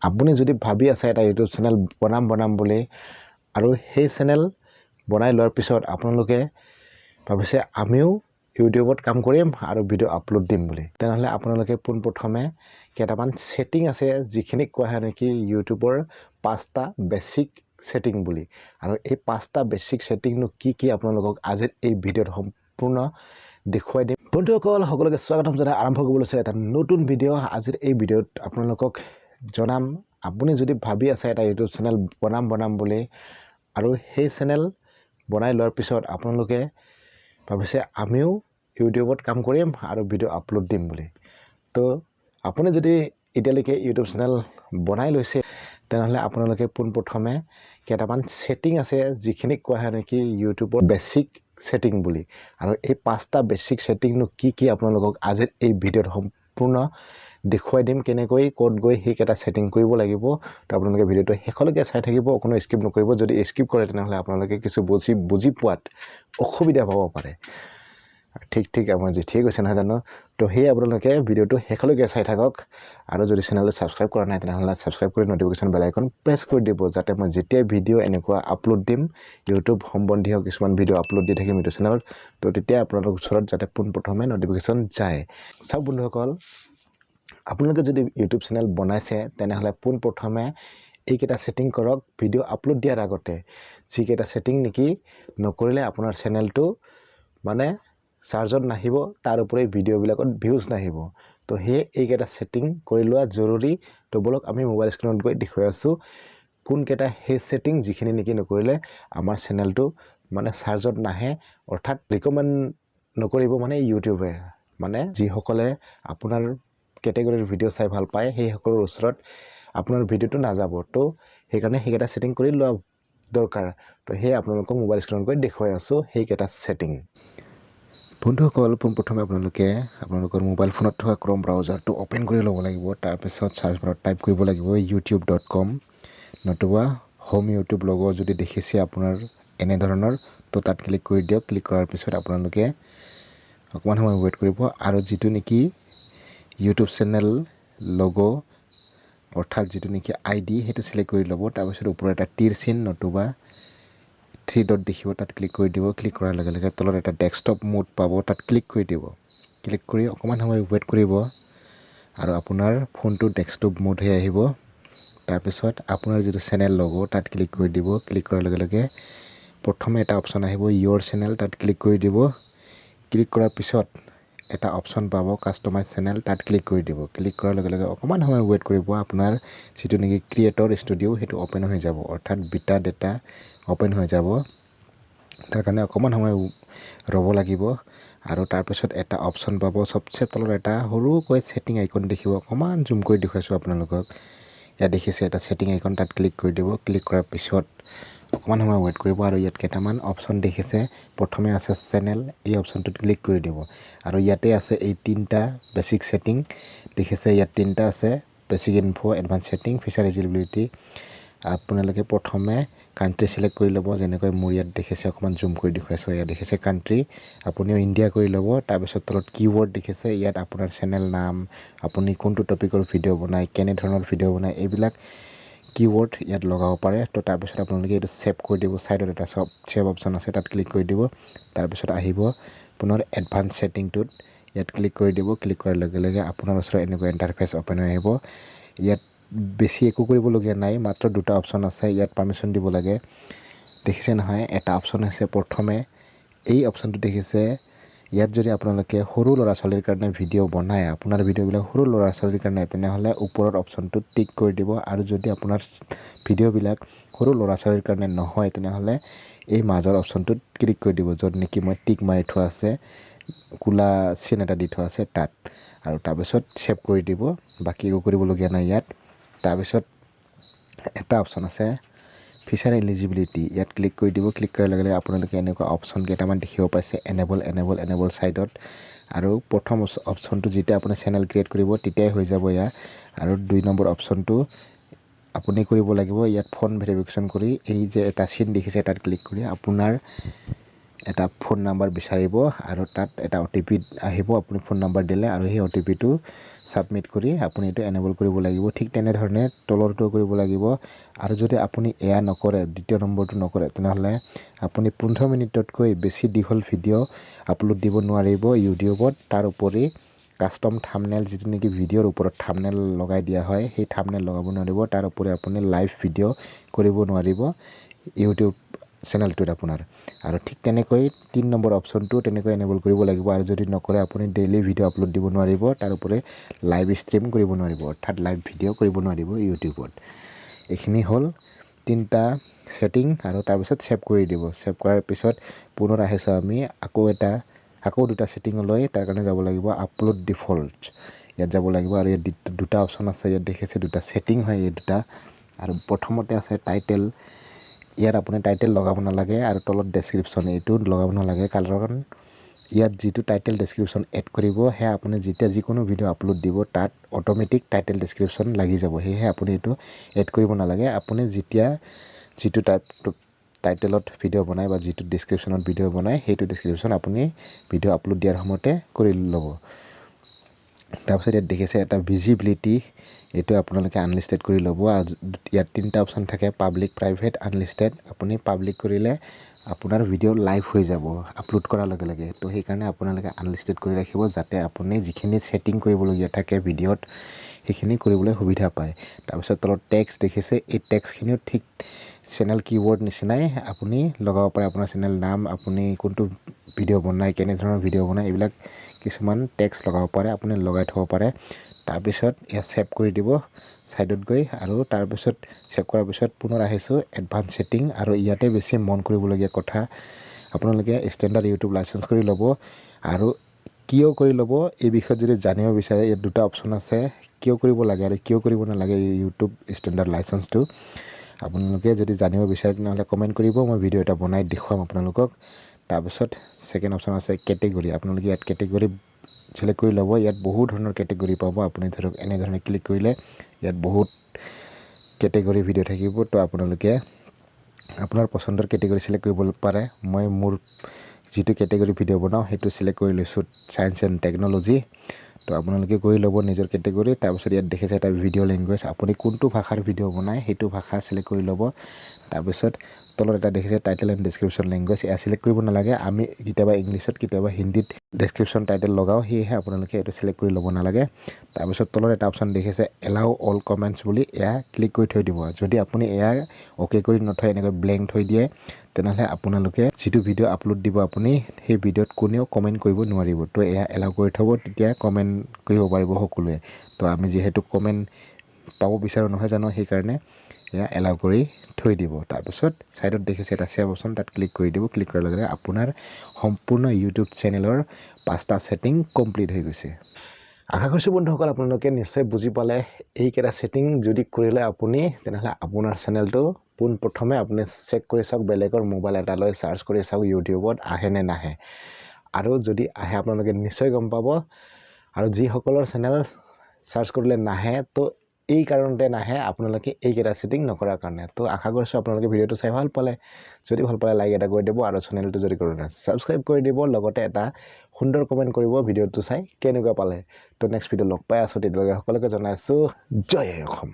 আপুনি যদি ভাবি আছে এটা ইউটিউব চেনেল বনাম বুলি আৰু সেই চেনেল বনাই লোৱাৰ পিছত আপোনালোকে ভাবিছে আমিও ইউটিউবত কাম কৰিম আৰু ভিডিঅ' আপলোড দিম বুলি তেনেহ'লে আপোনালোকে পোনপ্ৰথমে কেইটামান সেটিং আছে যিখিনি কোৱা হয় নেকি ইউটিউবৰ 5টা বেসিক সেটিং বুলি আৰু এই 5টা বেসিক সেটিংনো কি আপোনালোকক আজিৰ এই ভিডিঅ'ত সম্পূৰ্ণ দেখুৱাই দিম বন্ধুসকল সকলোকে স্বাগতম জনাই আৰম্ভ কৰিবলৈ লৈছে এটা নতুন ভিডিঅ' আজিৰ এই ভিডিঅ'ত আপোনালোকক জনাম আপুনি যদি ভাবি আছে এটা ইউটিউব চেনেল বনাম বুলি আৰু সেই চেনেল বনাই লোৱাৰ পিছত আপোনালোকে ভাবিছে আমিও ইউটিউবত কাম কৰিম আৰু ভিডিঅ' আপলোড দিম বুলি তো আপুনি যদি এতিয়ালৈকে ইউটিউব চেনেল বনাই লৈছে তেনেহ'লে আপোনালোকে পোনপ্ৰথমে কেইটামান সেটিং আছে যিখিনি কোৱা হয় নেকি ইউটিউবৰ বেসিক সেটিং বুলি আৰু এই 5টা বেসিক সেটিংনো কি আপোনালোকক আজিৰ এই ভিডিঅ'ত সম্পূৰ্ণ দেখুৱাই দিম কেনেকৈ কোড গৈ সেই কেটা সেটিং কৰিব লাগিব তো আপোনালোকে ভিডিঅ'টো শেষলৈকে চাই থাকিব কোনো স্কিপ নকৰিব যদি স্কিপ কৰে তেনেহ'লে আপোনালোকে কিছু বুজি পোৱাত অসুবিধা পাব পাৰে ঠিক আমাৰ যি ঠিক হৈছে নহয় জানো তো সেই আপোনালোকে ভিডিঅ'টো শেষলৈকে চাই থাকক আৰু যদি চেনেলটো সাবস্ক্ৰাইব কৰা নাই তেনেহ'লে সাবস্ক্ৰাইব কৰি নটিফিকেশ্যন বেল আইকন প্ৰেছ কৰি দিব যাতে মই যেতিয়া ভিডিঅ' এনেকুৱা আপলোড দিম ইউটিউব সম্বন্ধীয় কিছুমান ভিডিঅ' আপলোড দি থাকিম ইউটিউব চেনেলত তো তেতিয়া আপোনালোকৰ ওচৰত যাতে পোনপ্ৰথমে নটিফিকেশ্যন যায় চাওক বন্ধুসকল আপোনালোকে যদি ইউটিউব চেনেল বনাইছে তেনেহ'লে পোনপ্ৰথমে এইকেইটা সেটিং কৰক ভিডিঅ' আপলোড দিয়াৰ আগতে যিকেইটা সেটিং নেকি নকৰিলে আপোনাৰ চেনেলটো মানে চাৰ্জত নাহিব তাৰ উপৰি ভিডিঅ'বিলাকত ভিউজ নাহিব তো সেই এইকেইটা সেটিং কৰি লোৱা জৰুৰী তো বলক আমি মোবাইল স্ক্ৰীনত গৈ দেখুৱাই আছোঁ কোনকেইটা সেই সেটিং যিখিনি নেকি নকৰিলে আমাৰ চেনেলটো মানে চাৰ্জত নাহে অৰ্থাৎ ৰিকমেণ্ড নকৰিব মানে ইউটিউবে মানে যিসকলে আপোনাৰ কেটেগৰীৰ ভিডিঅ' চাই ভাল পায় সেই সকলৰ ওচৰত আপোনাৰ ভিডিঅ'টো নাযাব তো সেইকাৰণে সেইকেইটা সেটিং কৰি লোৱা দৰকাৰ তো সেই আপোনালোকক মোবাইল স্ক্ৰীনত গৈ দেখুৱাই আছোঁ সেইকেইটা সেটিং বন্ধুসকল পোনপ্ৰথমে আপোনালোকৰ মোবাইল ফোনত থকা ক্ৰম ব্ৰাউজাৰটো অপেন কৰি ল'ব লাগিব তাৰপিছত চাৰ্চ বাৰত টাইপ কৰিব লাগিব youtube.com নতুবা হোম ইউটিউব লগ যদি দেখিছে আপোনাৰ এনেধৰণৰ তো তাত ক্লিক কৰি দিয়ক ক্লিক কৰাৰ পিছত আপোনালোকে অকণমান সময় ৱেইট কৰিব আৰু যিটো নেকি ইউটিউব চেনেল লগো অৰ্থাৎ যিটো নেকি আইডি সেইটো সিলেক্ট কৰি ল'ব তাৰপিছত ওপৰত এটা তীৰ চিন নতুবা 3 ডট দেখিব তাত ক্লিক কৰি দিব ক্লিক কৰাৰ লগে লগে তলত এটা ডেস্কটপ মোড পাব তাত ক্লিক কৰি দিব ক্লিক কৰি অকণমান সময় ৱেইট কৰিব আৰু আপোনাৰ ফোনটো ডেস্কটপ মোড হৈ আহিব তাৰপিছত আপোনাৰ যিটো চেনেল লগো তাত ক্লিক কৰি দিব ক্লিক কৰাৰ লগে লগে প্ৰথমে এটা অপচন আহিব ইয়ৰ চেনেল তাত ক্লিক কৰি দিব ক্লিক কৰাৰ পিছত এটা অপচন পাব কাষ্টমাইজ চেনেল তাত ক্লিক কৰি দিব ক্লিক কৰাৰ লগে লগে অকণমান সময় ৱেইট কৰিব আপোনাৰ যিটো নেকি ক্ৰিয়েটৰ ষ্টুডিঅ' সেইটো অপেন হৈ যাব অৰ্থাৎ বিটা ডেটা অপেন হৈ যাব তাৰ কাৰণে অকণমান সময় ৰ'ব লাগিব আৰু তাৰপিছত এটা অপচন পাব সবচে তলত এটা সৰুকৈ সেটিং আইকন দেখিব অকণমান জুম কৰি দেখুৱাইছোঁ আপোনালোকক ইয়াত দেখিছে এটা সেটিং আইকন তাত ক্লিক কৰি দিব ক্লিক কৰাৰ পিছত অকণমান সময় ৱেইট কৰিব আৰু ইয়াত কেইটামান অপচন দেখিছে প্ৰথমে আছে চেনেল এই অপচনটোত ক্লিক কৰি দিব আৰু ইয়াতে আছে এই 3টা বেসিক সেটিং দেখিছে ইয়াত 3টা আছে basic info advance setting feature eligibility আপোনালোকে প্ৰথমে কান্ট্ৰি সিলেক্ট কৰি ল'ব যেনেকৈ মোৰ ইয়াত দেখিছে অকণমান জুম কৰি দেখুৱাইছোঁ ইয়াত দেখিছে কান্ট্ৰি আপুনিও ইণ্ডিয়া কৰি ল'ব তাৰপিছত তলত কিৱৰ্ড দেখিছে ইয়াত আপোনাৰ চেনেল নাম আপুনি কোনটো টপিকৰ ভিডিঅ' বনায় কেনেধৰণৰ ভিডিঅ' বনায় এইবিলাক কিৱৰ্ড ইয়াত লগাব পাৰে তো তাৰপিছত আপোনালোকে এইটো সেভ কৰি দিব সাইডত এটা সেভ অপচন আছে তাত ক্লিক কৰি দিব তাৰপিছত আহিব পুনৰ এডভান্স সেটিংটোত ইয়াত ক্লিক কৰি দিব ক্লিক কৰাৰ লগে লগে আপোনাৰ ওচৰত এনেকুৱা ইণ্টাৰফেচ অপেন হৈ আহিব ইয়াত বেছি একো কৰিবলগীয়া নাই মাত্ৰ দুটা অপচন আছে ইয়াত পাৰমিশন দিব লাগে দেখিছে নহয় এটা অপচন আছে প্ৰথমে এই অপচনটো দেখিছে ইয়াত যদি আপোনালোকে সৰু ল'ৰা ছোৱালীৰ কাৰণে ভিডিঅ' বনায় আপোনাৰ ভিডিঅ'বিলাক সৰু ল'ৰা ছোৱালীৰ কাৰণে তেনেহ'লে ওপৰৰ অপচনটোত টিক কৰি দিব আৰু যদি আপোনাৰ ভিডিঅ'বিলাক সৰু ল'ৰা ছোৱালীৰ কাৰণে নহয় তেনেহ'লে এই মাজৰ অপচনটোত ক্লিক কৰি দিব য'ত নেকি মই টিক মাৰি থোৱা আছে কোলা চিন এটা দি থোৱা আছে তাত আৰু তাৰপিছত সেভ কৰি দিব বাকী একো কৰিবলগীয়া নাই ইয়াত তাৰপিছত এটা অপচন আছে ফিচাৰ এলিজিবিলিটি ইয়াত ক্লিক কৰি দিব ক্লিক কৰাৰ লগে লগে আপোনালোকে এনেকুৱা অপচন কেইটামান দেখিব পাইছে এনেবল সাইডত আৰু প্ৰথম অপচনটো যেতিয়া আপুনি চেনেল ক্ৰিয়েট কৰিব তেতিয়াই হৈ যাব ইয়াত আৰু 2 নম্বৰ অপচনটো আপুনি কৰিব লাগিব ইয়াত ফোন ভেৰিফিকেশ্যন কৰি এই যে এটা চিন দেখিছে তাত ক্লিক কৰি আপোনাৰ এটা ফোন নাম্বাৰ বিচাৰিব আৰু তাত এটা OTP আহিব আপুনি ফোন নাম্বাৰ দিলে আৰু সেই OTPটো সাবমিট কৰি আপুনি এটো এনেবল কৰিব লাগিব ঠিক তেনে ধৰণে তলৰটো কৰিব লাগিব আৰু যদি আপুনি এয়া নকৰে দ্বিতীয় নম্বৰটো নকৰে তেনেহলে আপুনি 15 মিনিটতকৈ বেছি দীঘল ভিডিও আপলোড দিব নোৱাৰিব ইউটিউবত তাৰ উপৰি কাস্টম থাম্বনেল যিটো নেকি ভিডিওৰ ওপৰত থাম্বনেল লগাই দিয়া হয় সেই থাম্বনেল লগাব নোৱাৰিব তাৰ উপৰি আপুনি লাইভ ভিডিও কৰিব নোৱাৰিব ইউটিউব চেনেলটোত আপোনাৰ আৰু ঠিক তেনেকৈ 3 নম্বৰ অপচনটো তেনেকৈ এনেবল কৰিব লাগিব আৰু যদি নকৰে আপুনি ডেইলি ভিডিও আপলোড দিব নোৱাৰিব তাৰ উপৰি লাইভ ষ্ট্ৰীম কৰিব নোৱাৰিব অৰ্থাৎ লাইভ ভিডিও কৰিব নোৱাৰিব ইউটিউবত এইখিনি হল তিনটা সেটিং আৰু তাৰ পিছত সেভ কৰি দিব সেভ কৰাৰ পিছত পুনৰ আহিছো আমি আকৌ দুটা সেটিং লৈ তাৰ কাৰণে যাব লাগিব আপলোড ডিফল্ট ইয়াত যাব লাগিব আৰু ইয়াত দুটা অপচন আছে ইয়াত দেখিছে দুটা সেটিং হয় এই দুটা আৰু প্ৰথমতে আছে টাইটেল ইয়াত আপুনি টাইটেল লগাব নালাগে আৰু তলত ডেসক্ৰিপচন এইটো লগাব নালাগে কাৰণ ইয়াত যেটো টাইটেল ডেসক্ৰিপচন এড কৰিব হে আপুনি যেতিয়া যিকোনো ভিডিও আপলোড দিব তাত অটোমেটিক টাইটেল ডেসক্ৰিপচন লাগি যাব হেহে আপুনি এটো এড কৰিব নালাগে আপুনি যেতিয়া যেটো টাইটেলত ভিডিও বনাই বা যেটো ডেসক্ৰিপচনত ভিডিও বনাই হেতু ডেসক্ৰিপচন আপুনি ভিডিও আপলোড দিয়াৰ সময়তে কৰি ল'ব তাৰপিছত ইয়াত দেখিছে এটা ভিজিবিলিটি এটো আপোনালোকে আনলিস্টেড কৰি ল'ব ইয়াত তিনটা অপচন থাকে পাব্লিক প্ৰাইভেট আনলিস্টেড আপুনি পাব্লিক কৰিলে আপোনাৰ ভিডিও লাইভ হৈ যাব আপলোড কৰাৰ লগে লগে তো সেই কাৰণে আপোনালোকে আনলিস্টেড কৰি ৰাখিব যাতে আপুনি যিখিনি সেটিং কৰিবলগীয়া থাকে ভিডিওত সেইখিনি কৰিবলৈ সুবিধা পায় তাৰপিছত তলত টেক্সট দেখিছে এই টেক্সটখিনিও ঠিক চেনেল কিৱৰ্ড নিচিনাই আপুনি লগাব পাৰে আপোনাৰ চেনেল নাম আপুনি কোনটো ভিডিও বনাই কেনে ধৰণৰ ভিডিও বনাই এইবিলাক কিছুমান টেক্সট লগাব পাৰে আপুনি লগাই থব পাৰে তাৰপিছত ইয়া সেভ কৰি দিব সাইডত গৈ আৰু তাৰপিছত সেভ কৰাৰ পিছত পুনৰ আহিছো এডভান্স সেটিং আৰু ইয়াতে বেছি মন কৰিবলগীয়া কথা আপোনালোকে ষ্টেণ্ডাৰ্ড ইউটিউব লাইসেন্স কৰি ল'ব আৰু কিয় কৰি ল'ব এই বিষয়ত যদি জানিব বিচাৰে ইয়াত দুটা অপচন আছে কিয় কৰিব লাগে আৰু কিয় কৰিব নালাগে ইউটিউব ষ্টেণ্ডাৰ্ড লাইসেন্সটো আপোনালোকে যদি জানিব বিচাৰে তেনেহলে কমেন্ট কৰিব মই ভিডিও এটা বনাই দেখুৱাম আপোনালোকক তাৰপিছত সেকেন্ড অপচন আছে কেটেগৰী আপোনালোকে ইয়াত কেটেগৰী সিলেক্ট কৰি ল'ব ইয়াত বহুত ধৰণৰ কেটেগৰী পাব আপুনি ধৰক এনে ধৰণে ক্লিক কৰিলে ইয়াত বহুত কেটেগৰী ভিডিও থাকিব তো আপোনালোকে আপোনাৰ পছন্দৰ কেটেগৰী সিলেক্ট কৰিব পাৰে মই মোৰ যেটো কেটেগৰী ভিডিও বনাও হেতু সিলেক্ট কৰি লৈছো সায়েন্স এণ্ড টেকনলজি তো আপোনালোকে কৰি ল'ব নিজৰ কেটেগৰী তাৰপিছত ইয়াত দেখিছে এটা ভিডিও ল্যাঙ্গুৱেজ আপুনি কোনটো ভাষাৰ ভিডিও বনাই হেতু ভাষা সিলেক্ট কৰি ল'ব তাৰপিছত তলত এটা দেখিছে টাইটেল এণ্ড ডেসক্ৰিপচন ল্যাঙ্গুৱেজ এয়া সিলেক্ট কৰিব নালাগে আমি কিতাবা ইংলিশত কিতাবা হিন্দীত ডেসক্ৰিপচন টাইটেল লগাও হেহে আপোনালোকে এটো সিলেক্ট কৰি ল'ব নালাগে তাৰপিছত তলত এটা অপচন দেখিছে এলাউ অল কমেন্টস বুলি এয়া ক্লিক কৰি থৈ দিব যদি আপুনি এয়া ওকে কৰি নথয় এনেকৈ ব্ল্যাঙ্ক থৈ দিয়ে তেনেহলে আপোনালোকে যেটো ভিডিও আপলোড দিব আপুনি সেই ভিডিওত কোনেও কমেন্ট কৰিব নোৱাৰিব তো এয়া এলাউ কৰি থব তেতিয়া কমেন্ট কৰিব পাৰিব সকলোৱে তো আমি যেহেতু কমেন্ট পাব বিচাৰো নহয় জানো সেই কাৰণে এয়া এলাউ কৰি থৈ দিব তাৰপিছত সাইডত দেখিছে এটা সেভ অপচন তাত ক্লিক কৰি দিব ক্লিক কৰাৰ লগে লগে আপোনাৰ সম্পূৰ্ণ ইউটিউব চেনেলৰ 5টা সেটিং কমপ্লিট হৈ গৈছে আশা কৰিছো বন্ধুসকল আপোনালোকে নিশ্চয় বুজি পালে এই কেটা সেটিং যদি কৰিলে আপুনি তেনেহলে আপোনাৰ চেনেলটো পোন প্ৰথমে আপুনি চেক কৰি চাওক বেলেগৰ মোবাইল এটা লৈ সাৰ্চ কৰি চাওক ইউটিউবত আহে নে নাহে আৰু যদি আহে আপোনালোকে নিশ্চয় গম পাব আৰু যি সকলৰ চেনেল সাৰ্চ কৰিলে নাহে তো এই কাৰণতে নাহে আপোনালোকে এই কেটা সেটিং নকৰাৰ কাৰণে তো আশা কৰিছো আপোনালোকে ভিডিওটো চাই ভাল পালে যদি ভাল পালে লাইক এটা কৰি দিব আৰু চেনেলটো যদি কৰা নাই সাবস্ক্ৰাইব কৰি দিব লগতে এটা সুন্দৰ কমেন্ট কৰিব ভিডিওটো চাই কেনেকুৱা পালে তো নেক্সট ভিডিও লগ পাই আছো তেতিয়ালৈকে সকলোকে জনাইছো জয় অসম